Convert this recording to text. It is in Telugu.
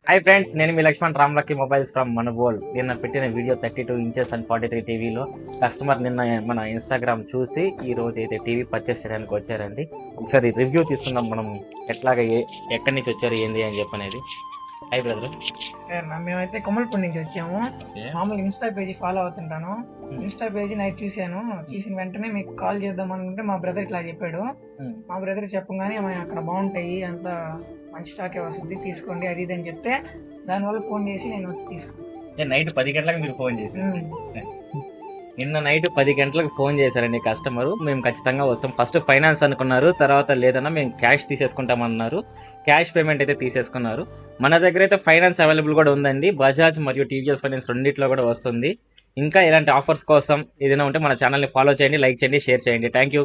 హాయ్ ఫ్రెండ్స్, నేను మీ లక్ష్మణ్ రామ్లక్కీ మొబైల్స్ ఫ్రమ్ మనబోల్. నిన్న పెట్టిన వీడియో 32 ఇంచెస్ అండ్ 43 టీవీలో కస్టమర్ నిన్న మన ఇన్స్టాగ్రామ్ చూసి ఈ రోజు అయితే టీవీ పర్చేస్ చేయడానికి వచ్చారండి. ఒకసారి రివ్యూ తీసుకుందాం మనం, ఎట్లాగా ఎక్కడి నుంచి వచ్చారు ఏంది అని చెప్పనేది. Hi brother. మేమైతే కొమ్మలపూడి నుంచి వచ్చాము. మామూలుగా ఇన్స్టా పేజీ ఫాలో అవుతుంటాను. ఇన్స్టా పేజీ నైట్ చూశాను. చూసిన వెంటనే మీకు కాల్ చేద్దాం అనుకుంటే మా బ్రదర్ ఇట్లా చెప్పాడు. మా బ్రదర్ చెప్పగానే అక్కడ బాగుంటాయి, అంత మంచి స్టాకే వస్తుంది, తీసుకోండి అది ఇది అని చెప్తే దానివల్ల ఫోన్ చేసి నేను వచ్చి తీసుకున్నాను. నైట్ 10 గంటలకు మీరు ఫోన్ చేసి నిన్న నైట్ 10 గంటలకు ఫోన్ చేశారండి కస్టమరు. మేము ఖచ్చితంగా వస్తాం. ఫస్ట్ ఫైనాన్స్ అనుకున్నారు, తర్వాత లేదన్నా మేము క్యాష్ తీసేసుకుంటామన్నారు. క్యాష్ పేమెంట్ అయితే తీసేసుకున్నారు. మన దగ్గర అయితే ఫైనాన్స్ అవైలబుల్ కూడా ఉందండి. బజాజ్ మరియు టీవీఎస్ ఫైనాన్స్ రెండిట్లో కూడా వస్తుంది. ఇంకా ఇలాంటి ఆఫర్స్ కోసం ఏదైనా ఉంటే మన ఛానల్ని ఫాలో చేయండి, లైక్ చేయండి, షేర్ చేయండి. Thank you.